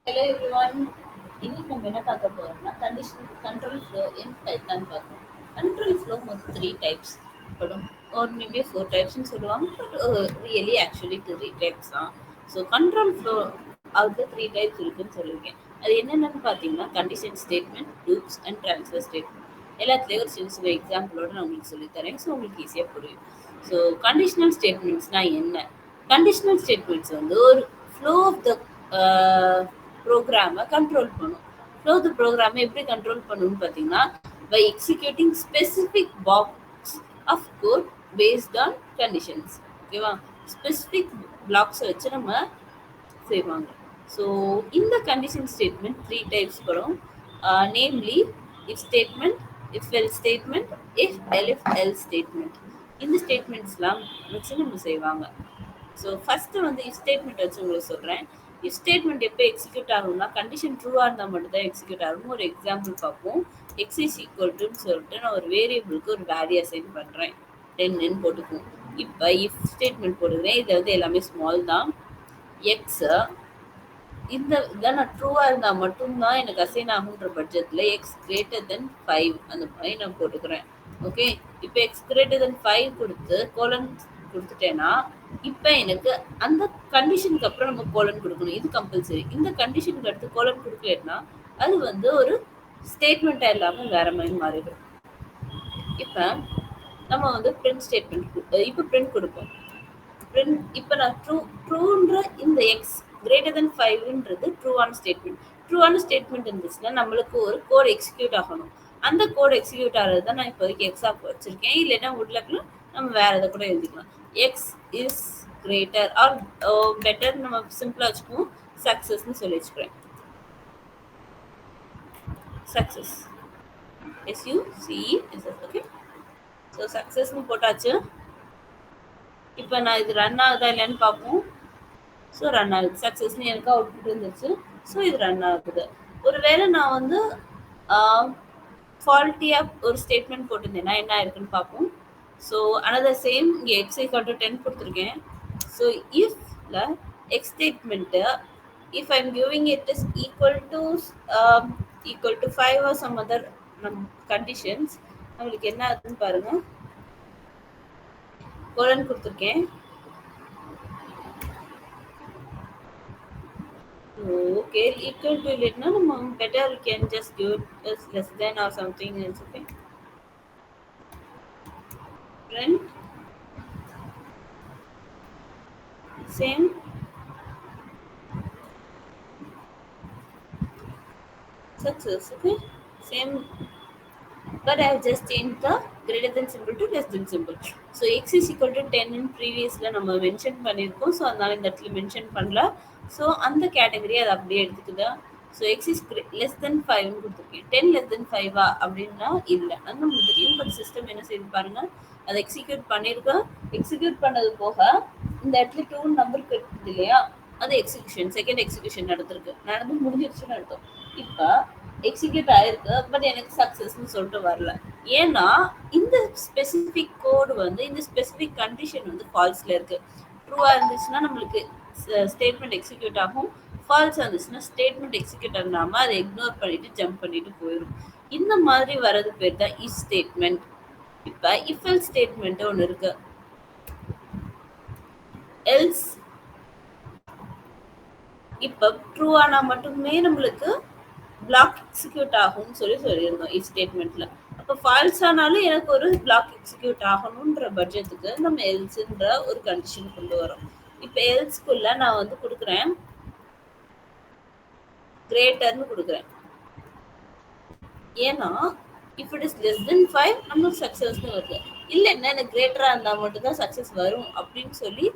Hello everyone. இன்னைக்கு நம்ம என்ன பார்க்க போறோம்னா கண்டிஷன் கண்ட்ரோல் ஃப்ளோ இன் பைத்தான் பார்க்கணும். கண்ட்ரோல் ஃப்ளோ மொத்தம் 3 டைப்ஸ் படும் or maybe 4 டைப்ஸ்னு சொல்லுவாங்க பட் really actually 3 டைப்ஸ் தான். ஸோ கண்ட்ரோல் ஃப்ளோ அதுல 3 டைப்ஸ் இருக்குன்னு சொல்லியிருக்கேன். அது என்னென்னு பார்த்தீங்கன்னா condition statement, loops and transfer statement. எல்லாத்துலேயும் ஒரு சின்ன சின்ன எக்ஸாம்பிளோட நான் உங்களுக்கு சொல்லித்தரேன். ஸோ உங்களுக்கு ஈஸியாக புரியும். ஸோ கண்டிஷனல் ஸ்டேட்மெண்ட்ஸ்னா என்ன? கண்டிஷனல் ஸ்டேட்மெண்ட்ஸ் வந்து ஒரு ஃப்ளோ ஆஃப் த ப்ரோக்ராமை கண்ட்ரோல் பண்ணும். ஃப்ளோ த ப்ரோக்ராமை எப்படி கண்ட்ரோல் பண்ணணும்னு பார்த்தீங்கன்னா by executing specific box of code based on conditions. ஓகேவா? ஸ்பெசிஃபிக் பிளாக்ஸை வச்சு நம்ம செய்வாங்க. ஸோ இந்த கண்டிஷன் ஸ்டேட்மெண்ட் 3 டைப்ஸ் வரும். Namely if statement, if else statement, if else statement. இந்த ஸ்டேட்மெண்ட்ஸ்லாம் வச்சு நம்ம செய்வாங்க. ஸோ ஃபர்ஸ்ட் வந்து இஃப் ஸ்டேட்மெண்ட் வச்சு உங்களுக்கு சொல்கிறேன். இஃப் ஸ்டேட்மெண்ட் எப்போ எக்ஸிக்யூட் ஆகும்னா கண்டிஷன் ட்ரூவாக இருந்தால் மட்டும் தான் எக்ஸிக்யூட் ஆகும். ஒரு எக்ஸாம்பிள் பார்ப்போம். எக்ஸ் இஸ் ஈக்குவல்ட்டுன்னு சொல்லிட்டு நான் ஒரு வேரியபிளுக்கு ஒரு வேல்யூ அசைன் பண்ணுறேன். 10ன்னு போட்டுக்குவோம். இப்போ இஃப் ஸ்டேட்மெண்ட் போட்டுக்கிறேன். இது வந்து எல்லாமே ஸ்மால் தான். எக்ஸை இந்த இதான் நான் ட்ரூவாக இருந்தால் மட்டும்தான் எனக்கு அசைன் ஆகுன்ற பட்ஜெட்டில் எக்ஸ் கிரேட்டர் தென் 5 அந்த மாதிரி நான் போட்டுக்கிறேன். ஓகே, இப்போ எக்ஸ் கிரேட்டர் தென் 5 கொடுத்து கோலன் கொடுத்துட்டேன்னா இப்போ எனக்கு அந்த கண்டிஷனுக்கு அப்புறம் நம்ம கோலன் கொடுக்கணும். இது கம்பல்சரி. இந்த கண்டிஷனுக்கு அடுத்து கோலன் கொடுக்கலன்னா அது வந்து ஒரு ஸ்டேட்மெண்ட்டாக இல்லாமல் வேற மாதிரி மாறிடும். இப்போ நம்ம வந்து பிரிண்ட் ஸ்டேட்மெண்ட் இப்போ பிரிண்ட் கொடுப்போம். பிரிண்ட் இப்போ நான் ட்ரூன்ற இந்த எக்ஸ் கிரேட்டர் தென் 5ன்றது ட்ரூவான ஸ்டேட்மெண்ட். ட்ரூவான ஸ்டேட்மெண்ட் இருந்துச்சுன்னா நம்மளுக்கு ஒரு கோட் எக்ஸிக்யூட் ஆகணும். அந்த கோட் எக்ஸிக்யூட் ஆகிறது தான் நான் இப்போதைக்கு எக்ஸாப் வச்சிருக்கேன். இல்லைன்னா உட்லக்கலாம் நம்ம வேற எதை கூட எழுதிக்கலாம். X is greater are better நம்ம சிம்பிளாக வச்சுக்குவோம். சக்ஸஸ்ன்னு சொல்லி வச்சுக்கிறேன். Success SUCCESS. ஓகே, ஸோ சக்ஸஸ்ன்னு போட்டாச்சு. இப்போ நான் இது ரன் ஆகுதா இல்லைன்னு பார்ப்போம். ஸோ ரன் ஆகுது. சக்ஸஸ்ன்னு எனக்கு அவுட்புட் இருந்துச்சு. ஸோ இது ரன் ஆகுது. ஒருவேளை நான் வந்து ஃபால்ட்டியாக ஒரு ஸ்டேட்மெண்ட் போட்டிருந்தேன்னா என்ன ஆயிருக்குன்னு பார்ப்போம். ஸோ அனதர் சேம் இங்கே எக்ஸ் ஈக்குவல் டு 10 கொடுத்துருக்கேன். ஸோ இஃப்ல x statement if I'm giving it is equal to 5 or some other conditions நம்மளுக்கு என்ன ஆகுதுன்னு பாருங்க. கோலன் கொடுத்துருக்கேன். Okay, equal to it na better we can just do it as less than or something else. Okay, print same success. Okay, same, but I have just changed the greater than symbol to less than symbol. So x is equal to 10 in previously நம்ம mention பண்ணியிருக்கோம். So அதனால இந்த இடத்துல mention பண்ணல. So அந்த category அதை அப்படியே எடுத்துக்குதா. So x is less than 5ன்னு கொடுத்துருக்கேன். 10 லெஸ் தென் 5 அப்படின்னா இல்லை அந்த நமக்கு தெரியும். பட் சிஸ்டம் என்ன செய்து பாருங்க, அதை எக்ஸிக்யூட் பண்ணியிருக்கோம். எக்ஸிக்யூட் பண்ணது போக இந்த இடத்துல 2 நம்பருக்கு இருக்குது இல்லையா, அது எக்ஸிக்யூஷன் செகண்ட் எக்ஸிக்யூஷன் நடந்து முடிஞ்சிருச்சுன்னு அர்த்தம். இப்போ எக்ஸிக்யூட் ஆயிருக்கு, பட் எனக்கு சக்ஸஸ்ன்னு சொல்லிட்டு வரல. ஏன்னா இந்த ஸ்பெசிஃபிக் கோடு வந்து இந்த ஸ்பெசிஃபிக் கண்டிஷன் வந்து ஃபால்ஸ்ல இருக்கு. ட்ரூவா இருந்துச்சுன்னா நம்மளுக்கு ஸ்டேட்மெண்ட் எக்ஸிக்யூட் ஆகும். ஃபால்ஸ் இருந்துச்சுன்னா ஸ்டேட்மெண்ட் எக்ஸிக்யூட் ஆகாம அதை இக்னோர் பண்ணிட்டு ஜம்ப் பண்ணிட்டு போயிடும். இந்த மாதிரி வர்றது பேர் தான் இஃப் ஸ்டேட்மெண்ட். இப்போ இஃப் எல் ஸ்டேட்மெண்ட் ஒன்று இருக்கு. எல்ஸ் இப்போ ட்ரூ ஆனா மட்டுமே நம்மளுக்கு பிளாக் எக்ஸிக்யூட் ஆகும்னு சொல்லியிருந்தோம் இஃப் ஸ்டேட்மெண்ட்ல. அப்போ ஃபால்ஸ் ஆனாலும் எனக்கு ஒரு பிளாக் எக்ஸிக்யூட் ஆகணுன்ற பட்ஜெட்டுக்கு நம்ம எல்ஸ்ன்ற ஒரு கண்டிஷன் கொண்டு வரோம். இப்போ எல்ஸ்குள்ள நான் வந்து கொடுக்குறேன் கிரேட்டர்னு கொடுக்குறேன். ஏன்னா இஃப் இட் இஸ் லெஸ் தென் 5 நம்மளுக்கு சக்ஸஸ்னு வருது. இல்லைன்னா எனக்கு கிரேட்டரா இருந்தால் மட்டும்தான் சக்ஸஸ் வரும் அப்படின்னு சொல்லி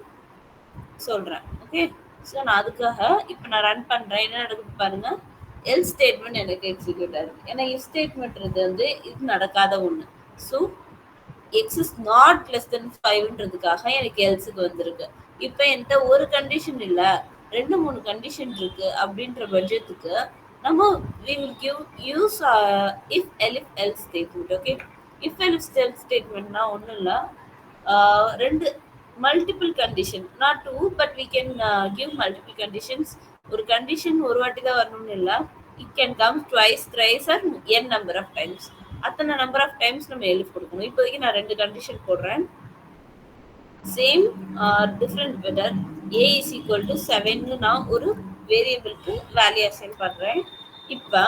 சொல்றேன். ஓகே, ஸோ நான் அதுக்காக இப்போ நான் ரன் பண்றேன். என்ன நடக்குது பாருங்க, எல் ஸ்டேட்மெண்ட் எனக்கு எக்ஸிக்யூட் ஆகுது. ஏன்னா இஃப் ஸ்டேட்மெண்ட்றது வந்து இது நடக்காத ஒன்று. So x is not less than 5ன்றதுக்காக எனக்கு எல்ஸுக்கு வந்திருக்கு. இப்போ என்கிட்ட ஒரு கண்டிஷன் இல்லை, 2-3 கண்டிஷன் இருக்கு அப்படின்ற பட்ஜெட்டுக்கு நம்ம we will use if else statement. Okay, if else statementனா ஒன்றும் இல்லை, ரெண்டு multiple condition, not two, but we can give multiple conditions ஒரு கண்டிஷன் ஒரு வாட்டி தான் வரணும்னு இல்ல. It can come twice, thrice or n number of times. அத்தனை நம்பர் ஆஃப் டைம்ஸ் நம்ம எலிஃப் கொடுக்கணும். இப்போதைக்கு நான் 2 கண்டிஷன் போடுறேன். Same or different whether a is equal to 7ன்னு நான் ஒரு வேரியபிளுக்கு வேல்யூ அசைன் பண்றேன். இப்போ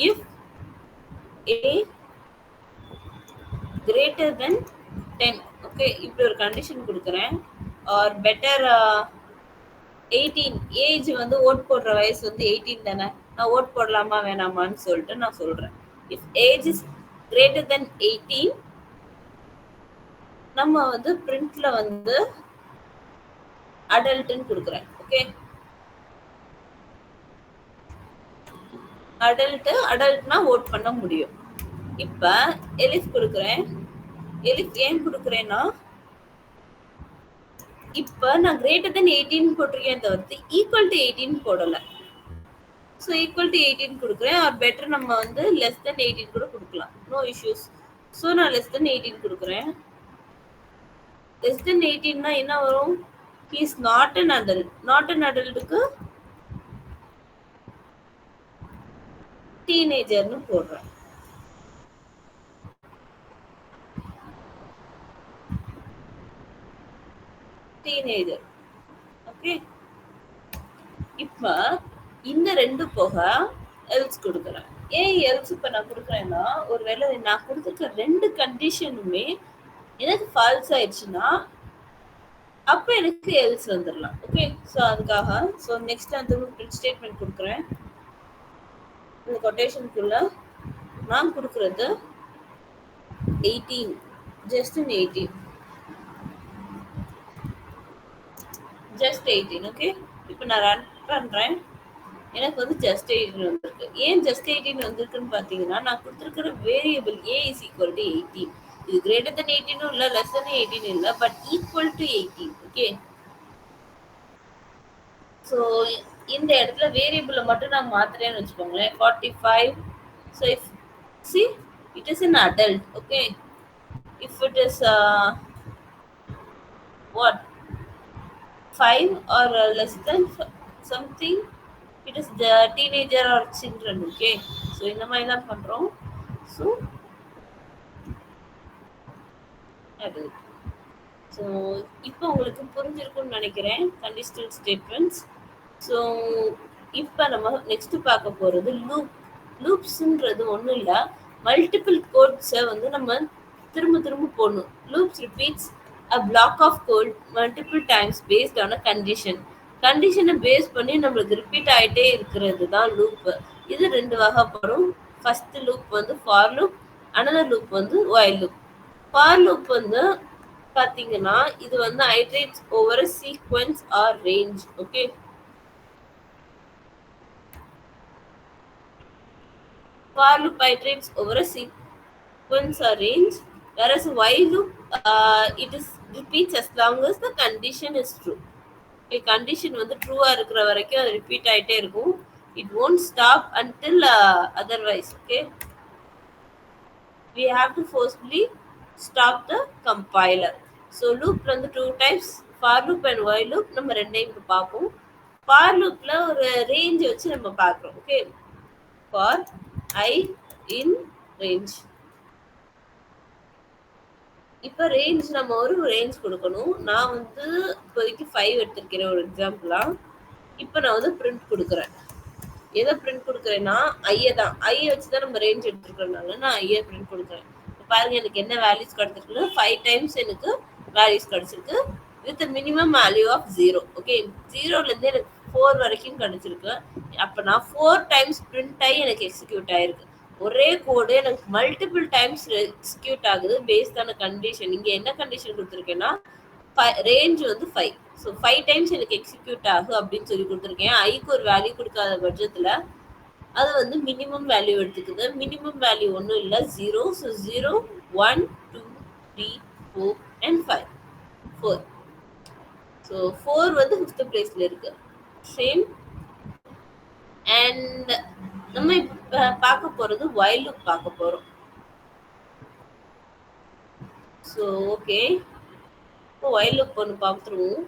இஃப் a greater than 10, ஓகே, இப்படி ஒரு கண்டிஷன் கொடுக்குறேன். ஆர் பெட்டர் 18, ஏஜ் வந்து ஓட் போடுற வயசு வந்து 18 தானே, நான் ஓட் போடலாமா வேணாமான்னு சொல்லிட்டு நான் சொல்றேன். If age is greater than 18, நம்ம வந்து பிரிண்ட்ல வந்து அடல்ட்னு கொடுக்குறேன். ஓகே, அடல்ட்னா ஓட் பண்ண முடியும். இப்ப எலிஃப் கொடுக்குறேன். எலிஃப் ஏன் கொடுக்குறேன்னா, இப்ப நான் கிரேட்டர் தென் 18 போட்டிருக்கேன் தவிர்த்து ஈக்குவல் டு 18 போடல. ஸோ ஈக்குவல் டு 18 கொடுக்குறேன். ஆர் பெட்டர் நம்ம வந்து லெஸ் தென் 18 கூட கொடுக்கலாம், நோ இஷ்யூஸ். ஸோ நான் லெஸ் தென் 18 கொடுக்குறேன். லெஸ் தென் 18னா என்ன வரும்? He is not an adult. Not an அடல்ட்டுக்கு டீனேஜர்னு போடுறேன். டீனேஜர். ஓகே, இப்ப இந்த ரெண்டு போக எல்ஸ் கொடுக்குறேன். ஏன் எல்ஸ் இப்ப நான் கொடுக்குறேன்னா, ஒருவேளை நான் கொடுத்துருக்க 2 கண்டிஷனுமே எனக்கு ஃபால்ஸ் ஆயிடுச்சுன்னா அப்ப எனக்கு எல்ஸ் வந்துடலாம். ஓகே, ஸோ அதுக்காக ஸோ நெக்ஸ்ட் அந்த பிரிண்ட் ஸ்டேட்மெண்ட் கொடுக்குறேன். இந்த கொட்டேஷனுக்குள்ள நான் கொடுக்குறது 18, ஜஸ்ட் 18, ஜஸ்ட் 18. ஓகே, இப்போ நான் ரன் பண்றேன். எனக்கு வந்து ஜஸ்ட் 18 வந்திருக்கு. ஏன் ஜஸ்ட் 18 வந்திருக்குன்னு பார்த்தீங்கன்னா, நான் கொடுத்துருக்கிற variable a is equal to 18. இது கிரேட்டர் தென் 18 இல்லை, லெஸ் தென் 18 இல்லை, but equal to 18. Okay, so இந்த இடத்துல வேரியபிளை மட்டும் நான் மாத்துறேன்னு வச்சுக்கோங்களேன். 45. So if see it is an adult. Okay, if it is what 5 or less than something, it is the teenager or children. Okay, so இந்த மாதிரி தான் பண்றோம். So adult. ஸோ இப்போ உங்களுக்கு புரிஞ்சிருக்கும்னு நினைக்கிறேன் கண்டிஷனல் ஸ்டேட்மெண்ட்ஸ். ஸோ இப்போ நம்ம நெக்ஸ்ட் பார்க்க போகிறது லூப். லூப்ஸ்ன்றது ஒன்றும் இல்லை, மல்டிபிள் கோட்ஸை வந்து நம்ம திரும்ப திரும்ப போடணும். Loops repeats a block of code multiple times based on a condition. கண்டிஷனை பேஸ் பண்ணி நம்மளுக்கு ரிப்பீட் ஆகிட்டே இருக்கிறது தான் லூப். இது 2 வகைப்படும். ஃபர்ஸ்ட் லூப் வந்து ஃபார் லூப், அனதர் லூப் வந்து while லூப். ஃபார் லூப் வந்து பார்த்தீங்கன்னா இது வந்து iterates over a sequence or range. Okay, for loop iterates over a sequence or range, whereas while loop it is repeats as long as the condition is true. A condition வந்து ட்ரூவா இருக்கிற வரைக்கும் அது repeat ஆயிட்டே இருக்கும். It won't stop until otherwise. Okay, we have to forcefully stop the compiler. So loop வந்து 2 types, for loop and while loop. நம்ம ரெண்டையும் பார்ப்போம். for loopல ஒரு ரேஞ்ச் வச்சு நம்ம பார்க்குறோம். Okay, for I in range. இப்போ ரேஞ்ச் நம்ம ஒரு ரேஞ்ச் கொடுக்கணும். நான் வந்து இப்போதைக்கு 5 எடுத்திருக்கிறேன் ஒரு எக்ஸாம்பிளா. இப்போ நான் வந்து பிரிண்ட் கொடுக்குறேன். எதை பிரிண்ட் கொடுக்குறேன்னா ஐயை தான். ஐயை வச்சு தான் நம்ம ரேஞ்ச் எடுத்துருக்கிறதுனால நான் ஐயை பிரிண்ட் கொடுக்குறேன். பாருங்க எனக்கு என்ன வேல்யூஸ் கிடைச்சிருக்குன்னா 5 டைம்ஸ் எனக்கு வேல்யூஸ் கிடைச்சிருக்கு with minimum value of 0. Okay, 0லேருந்து எனக்கு 4 வரைக்கும் கிடைச்சிருக்கு. அப்போ நான் 4 டைம்ஸ் பிரிண்ட் ஆகி எனக்கு எக்ஸிக்யூட் ஆயிருக்கு. ஒரே கோடு எனக்கு மல்டிபிள் டைம்ஸ் எக்ஸிக்யூட் ஆகுது பேஸ்ட் ஆன கண்டிஷன். இங்கே என்ன கண்டிஷன் கொடுத்துருக்கேன்னா ரேஞ்ச் வந்து 5. ஸோ 5 டைம்ஸ் எனக்கு எக்ஸிக்யூட் ஆகும் அப்படின்னு சொல்லி கொடுத்துருக்கேன். ஐக்கு ஒரு வேல்யூ கொடுக்காத பட்சத்தில் அது வந்து மினிமம் வேல்யூ எடுத்துக்குது. மினிமம் வேல்யூ ஒன்றும் இல்லை, 0. So 0, 1, 2, 3, 4 and 5. 4. ஸோ 4 வந்து 5th பிளேஸ்ல இருக்கு. சேம். அண்ட் நம்ம இப்போ பார்க்க போகிறது while loop பார்க்க போகிறோம். ஸோ ஓகே, இப்போ while loop ஒன்று பார்த்துருவோம்.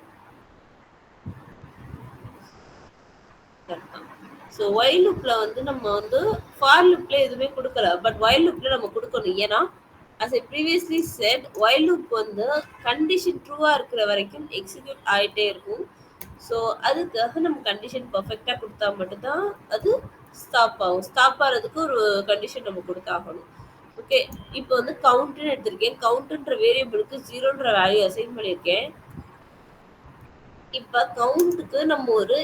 ஸோ ஒயில் லூப்ல வந்து நம்ம வந்து ஃபார் லூப்ல எதுவுமே கொடுக்கல, பட் ஒயில் லூப்ல நம்ம கொடுக்கணும். ஏன்னா as I previously said, while loop வந்து கண்டிஷன் ட்ரூவா இருக்கிற வரைக்கும் எக்ஸிக்யூட் ஆயிட்டே இருக்கும். ஸோ அதுக்காக நம்ம கண்டிஷன் பர்ஃபெக்டா கொடுத்தா மட்டும்தான் அது ஸ்டாப் ஆகும். ஸ்டாப் ஆகிறதுக்கு ஒரு கண்டிஷன் நம்ம கொடுத்தாகணும். ஓகே, இப்போ வந்து கவுண்ட்னு எடுத்திருக்கேன். கவுண்ட்ன்ற வேரியபிளுக்கு 0ன்ற வேல்யூ அசைன் பண்ணியிருக்கேன். இப்போ கவுண்ட்டுக்கு நம்ம ஒரு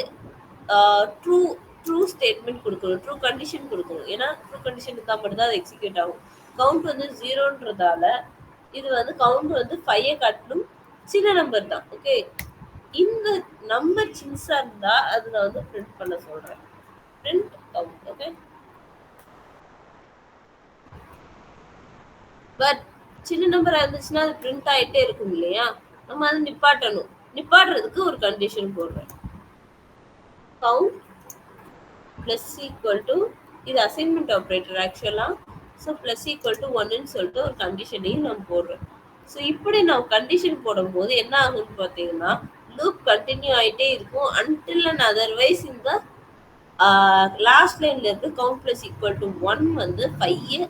ட்ரூ ட்ரூ ஸ்டேட்மெண்ட் கொடுக்கணும், ட்ரூ கண்டிஷன் கொடுக்கணும். ஏன்னா ட்ரூ கண்டிஷன் இருந்தால் மட்டும்தான் அது எக்ஸிக்யூட் ஆகும். கவுண்ட் வந்து 0ன்றதால இது வந்து கவுண்ட் வந்து 5 காட்டணும், சின்ன நம்பர் தான். ஓகே, இந்த நம்பர் சின்னசா இருந்தா அது நான் வந்து பிரிண்ட் பண்ண சொல்றேன். Print count. ஓகே, பட் சின்ன நம்பரா இருந்துச்சுன்னா அது பிரிண்ட் ஆயிட்டே இருக்கும் இல்லையா, நம்ம அதை நிப்பாட்டணும். நிப்பாட்டுறதுக்கு ஒரு கண்டிஷன் போடுறேன். கவுண்ட் பிளஸ் ஈக்குவல் டு, இது அசைன்மெண்ட் ஆப்ரேட்டர் ஆக்சுவலா. ஸோ பிளஸ் ஈக்குவல் டு 1ன்னு சொல்லிட்டு ஒரு கண்டிஷனையும் நான் போடுறேன். ஸோ இப்படி நான் கண்டிஷன் போடும்போது என்ன ஆகும்னு பார்த்தீங்கன்னா லூப் கண்டினியூ ஆகிட்டே இருக்கும் அன்டில் அண்ட் அதர்வைஸ் இந்த லாஸ்ட் லைன்ல இருக்கு கவுண்ட் பிளஸ் ஈக்குவல் டு 1 வந்து 5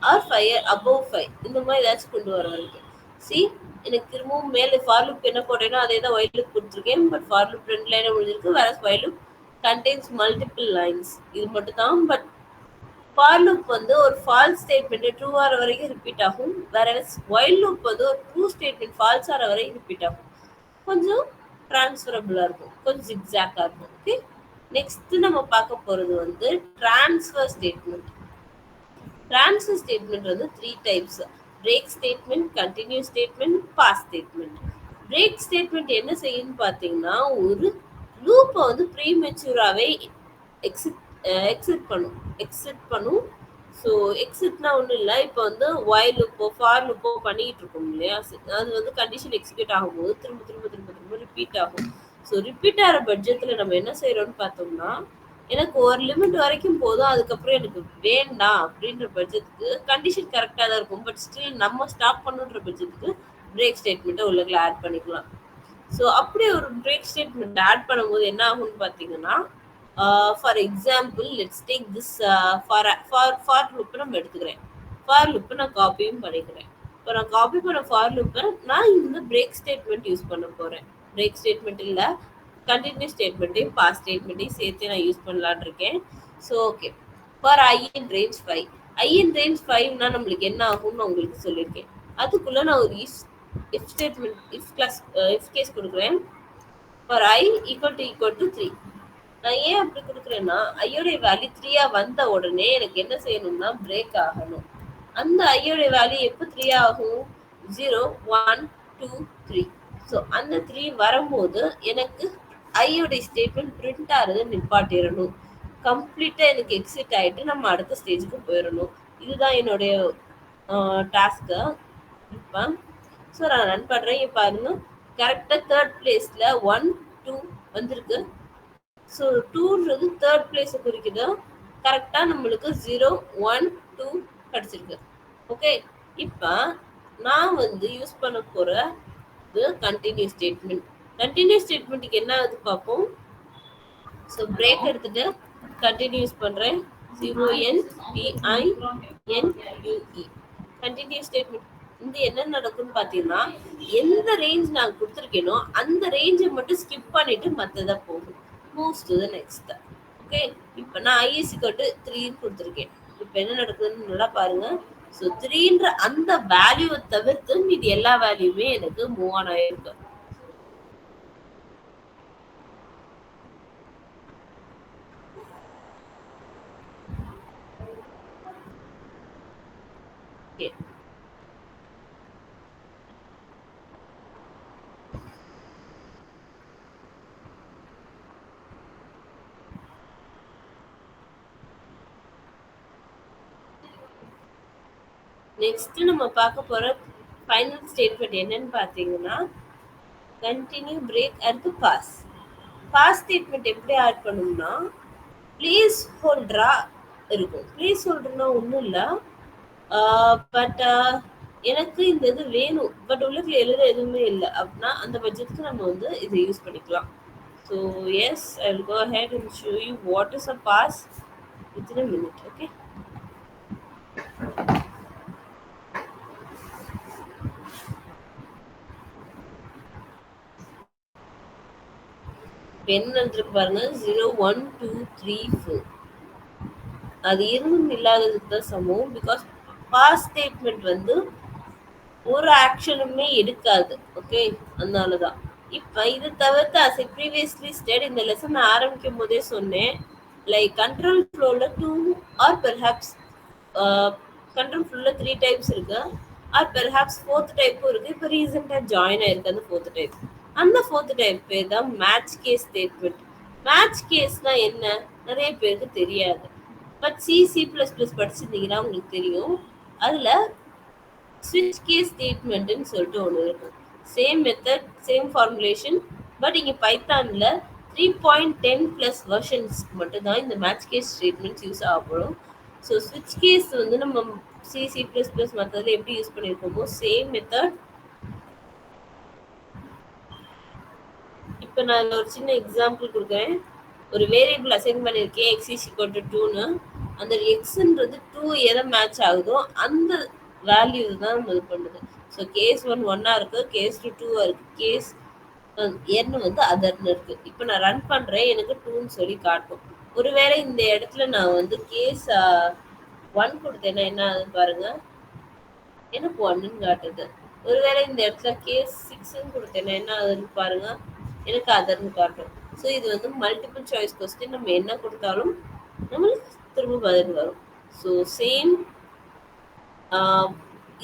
ஆர் 5 அபவ் 5 இந்த மாதிரி ஏதாச்சும் கொண்டு வர இருக்கு. சி, எனக்கு திரும்பவும் மேலே ஃபார் லூப் என்ன போட்டேனோ அதே தான் ஒயில் லூப் கொடுத்துருக்கேன். பட் ஃபார் லூப் 2 லைன் முடிஞ்சிருக்கு, வேற while loop contains multiple lines. இது மட்டும் தான். பட் ஃபார் லூப் வந்து ஒரு ஃபால்ஸ் ஸ்டேட்மெண்ட் ட்ரூ ஆகிற வரைக்கும் ரிப்பீட் ஆகும், வேற ஒயில் லூப் வந்து ஒரு ட்ரூ ஸ்டேட்மெண்ட் ஃபால்ஸ் ஆகிற வரைக்கும் ரிப்பீட் ஆகும். கொஞ்சம் டிரான்ஸ்ஃபரபிளா இருக்கும், கொஞ்சம் ஜிக்ஸாக்கா இருக்கும். ஓகே, நெக்ஸ்ட் நம்ம பார்க்க போறது வந்து டிரான்ஸ்ஃபர் ஸ்டேட்மெண்ட். டிரான்ஸ்ஃபர் ஸ்டேட்மெண்ட் வந்து 3 types: break statement, continue statement, pass statement. Break statement என்ன செய்யும்னு பார்த்தீங்கன்னா ஒரு லூப்பை வந்து ப்ரீமெச்சூராகவே எக்ஸிட் பண்ணும். ஸோ எக்ஸிட்னா ஒன்றும் இல்லை, இப்போ வந்து ஒயில் லூப்போ ஃபார் லூப்போ பண்ணிட்டு இருக்கோம் இல்லையா, அது வந்து கண்டிஷன் எக்ஸிக்யூட் ஆகும்போது திரும்ப திரும்ப திரும்ப திரும்ப ரிப்பீட் ஆகும். ஸோ ரிப்பீட் ஆகிற பட்ஜெட்டில் நம்ம என்ன செய்யறோம்னு பார்த்தோம்னா, எனக்கு ஒரு லிமிட் வரைக்கும் போதும், அதுக்கப்புறம் எனக்கு வேண்டாம் அப்படின்ற பட்ஜெட்டுக்கு கண்டிஷன் கரெக்டாக தான் இருக்கும். பட் ஸ்டில் நம்ம ஸ்டாப் பண்ணுன்ற பட்ஜெட்டுக்கு பிரேக் ஸ்டேட்மெண்ட்டை உள்ளே ஆட் பண்ணிக்கலாம். ஸோ அப்படி ஒரு பிரேக் ஸ்டேட்மெண்ட் ஆட் பண்ணும்போது என்ன ஆகும்னு பார்த்தீங்கன்னா, for example let's take this for லூப்பை நம்ம எடுத்துக்கிறேன். ஃபார் லூப்பை நான் காப்பியும் பண்ணிக்கிறேன். இப்போ நான் காப்பி பண்ண ஃபார் லூப்பை நான் இந்த பிரேக் ஸ்டேட்மெண்ட் யூஸ் பண்ண போகிறேன். பிரேக் ஸ்டேட்மெண்ட் இல்லை, கண்டினியூ ஸ்டேட்மெண்ட்டையும் பாஸ் ஸ்டேட்மெண்ட்டையும் சேர்த்து நான் யூஸ் பண்ணலான் இருக்கேன். So okay, for i in range 5. I in range 5னா நம்மளுக்கு என்ன ஆகும்னு நான் உங்களுக்கு சொல்லியிருக்கேன். அதுக்குள்ளே நான் ஒரு இஃப் ஸ்டேட்மெண்ட் இஃப் கேஸ் கொடுக்குறேன். For i equal to 3. நான் ஏன் அப்படி கொடுக்குறேன்னா ஐயோடைய வேல்யூ 3 வந்த உடனே எனக்கு என்ன செய்யணும்னா பிரேக் ஆகணும். அந்த ஐயோடைய வேல்யூ எப்போ 3 ஆகும்? 0 1 2 3. ஸோ அந்த 3 வரும்போது எனக்கு ஐயோடைய ஸ்டேட்மெண்ட் பிரிண்ட் ஆகிறது நிப்பாட்டிடணும். கம்ப்ளீட்டா எனக்கு எக்ஸிட் ஆயிட்டு நம்ம அடுத்த ஸ்டேஜுக்கு போயிடணும். இதுதான் என்னுடைய டாஸ்க்கு. இப்போ ஸோ நான் ரன் பண்றேன். இப்போ பாருங்க, கரெக்டாக 3rd பிளேஸ்ல 1 2 வந்திருக்கு. ஸோ 2ன்றது 3rd பிளேஸை குறிக்குது. கரெக்டாக நம்மளுக்கு 0 1 2 கிடச்சிருக்கு. ஓகே, இப்போ நான் வந்து யூஸ் பண்ண போகிற கண்டினியூ ஸ்டேட்மெண்ட். கண்டினியூ ஸ்டேட்மெண்ட்டுக்கு என்ன ஆகுது பார்ப்போம். ஸோ பிரேக் எடுத்துட்டு கண்டினியூ யூஸ் பண்ணுறேன். CONTINUE continue statement. இந்த என்ன நடக்கும்னு பார்த்தீங்கன்னா எந்த ரேஞ்ச் நான் கொடுத்துருக்கேனோ அந்த ரேஞ்சை மட்டும் ஸ்கிப் பண்ணிட்டு மற்றதை போகும். Moves to the next. Okay, இப்போ நான் IS = 3 கொடுத்துருக்கேன். இப்போ என்ன நடக்குதுன்னு நல்லா பாருங்க. ஸோ 3ன்ற அந்த வேல்யூவை தவிர்த்து மீதி எல்லா வேல்யூமே எனக்கு மூவ் ஆன் ஆயிருக்கு. நெக்ஸ்ட் நம்ம பார்க்க போற ஃபைனல் ஸ்டேட்மெண்ட் என்னன்னு பார்த்தீங்கன்னா கண்டினியூ பிரேக் அடுத்து பாஸ். பாஸ் ஸ்டேட்மெண்ட் எப்படி ஆட் பண்ணணும்னா ப்ளேஸ் ஹோல்டரா இருக்கும். ப்ளேஸ் ஹோல்டர்னா ஒன்றும் இல்லை, பட் எனக்கு இந்த இது வேணும், பட் உள்ளுக்குள்ள எழுத எதுவுமே இல்லை அப்படின்னா அந்த பட்ஜெட்டுக்கு நம்ம வந்து இதை யூஸ் பண்ணிக்கலாம். So yes, I'll go ahead and show you what is a pass within a minute. Okay. Pen இருக்கு பாருங்க 0 1 2 3 4. அது இருந்தும் இல்லாததுக்கு தான் சமம். பிகாஸ் பாஸ் ஸ்டேட்மெண்ட் வந்து ஒரு ஆக்ஷனுமே எடுக்காது. ஓகே, அதனாலதான். இப்ப இது தவிர்த்து as I previously said இந்த லெசன் ஆரம்பிக்கும் போதே சொன்னேன். லைக் கண்ட்ரோல் ஃப்ளோல 2 ஆர் பெர்ஹாப்ஸ் கண்ட்ரோல் ஃப்ளோல 3 டைப்ஸ் இருக்கு. ஆர் பெர்ஹாப்ஸ் 4th டைப்பும் இருக்கு. இப்போ ரீசெண்டா ஜாயின் ஆயிருக்கு அந்த 4th டைப். அந்த 4th டைப் பேர் தான் மேட்ச் கேஸ் ஸ்டேட்மெண்ட். மேட்ச் கேஸ்னா என்ன? நிறைய பேருக்கு தெரியாது. பட் C++ படிச்சிருந்தீங்கன்னா உங்களுக்கு தெரியும். அதுல ஸ்விட்ச் கேஸ் ஸ்டேட்மெண்ட்னு சொல்லிட்டு ஒன்று இருக்கும். Same method, same formulation. But இங்கே பைத்தானில் 3.10+ வெர்ஷன்ஸ்க்கு மட்டும்தான் இந்த மேட்ச் கேஸ் ஸ்டேட்மெண்ட்ஸ் யூஸ் ஆகப்படும். ஸோ ஸ்விட்ச் கேஸ் வந்து நம்ம C++ மற்றதில் எப்படி யூஸ் பண்ணியிருக்கோமோ சேம் மெத்தட். இப்போ நான் ஒரு சின்ன எக்ஸாம்பிள் கொடுக்குறேன். ஒரு வேரியபிள் அசைன் பண்ணியிருக்கேன் x is equal to 2ன்னு. அந்த எக்ஸ்ன்றது 2 எதை மேட்ச் ஆகுதோ அந்த வேல்யூ தான் நம்ம இது பண்ணுது. ஸோ கேஸ் 1 1 இருக்கு, கேஸ் 2 2 இருக்கு, கேஸ் n வந்து அதர்னு இருக்கு. இப்போ நான் ரன் பண்றேன், எனக்கு 2ன்னு சொல்லி காட்டும். ஒருவேளை இந்த இடத்துல நான் வந்து கேஸ் 1 கொடுத்தேன்னா என்ன ஆகுது பாருங்க, எனக்கு 1ன்னு காட்டுது. ஒருவேளை இந்த இடத்துல கேஸ் 6ன்னு கொடுத்தேன்னா என்ன ஆகுதுன்னு பாருங்க, எனக்கு அதர்னு காட்டும். ஸோ இது வந்து மல்டிபிள் சாய்ஸ் கொஸ்டின். நம்ம என்ன கொடுத்தாலும் நம்மளுக்கு திரும்ப பதில் வரும். ஸோ சேம்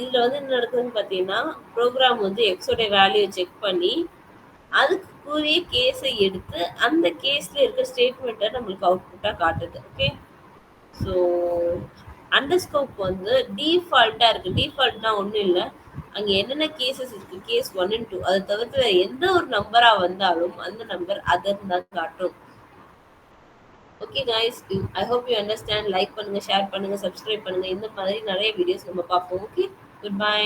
இதில் வந்து என்ன நடக்குதுன்னு பார்த்தீங்கன்னா, ப்ரோக்ராம் வந்து எக்ஸோடைய வேல்யூ செக் பண்ணி அதுக்குரிய கேஸை எடுத்து அந்த கேஸில் இருக்க ஸ்டேட்மெண்ட்டை நம்மளுக்கு அவுட்புட்டாக காட்டுது. ஓகே, ஸோ அண்டர்ஸ்கோப் வந்து டிஃபால்ட்டாக இருக்குது. டிஃபால்ட்னா ஒன்றும் இல்லை, அங்கே என்னென்ன கேசஸ் இருக்குது, கேஸ் 1 and 2, அதை தவிர்த்து எந்த ஒரு நம்பராக வந்தாலும் அந்த நம்பர் அதர் தான் காட்டும். Okay guys, I hope you understand. Like பண்ணுங்க, ஷேர் பண்ணுங்க, சப்ஸ்கிரைப் பண்ணுங்க. இந்த மாதிரி நிறைய வீடியோஸ் நம்ம பார்ப்போம். Okay, good bye.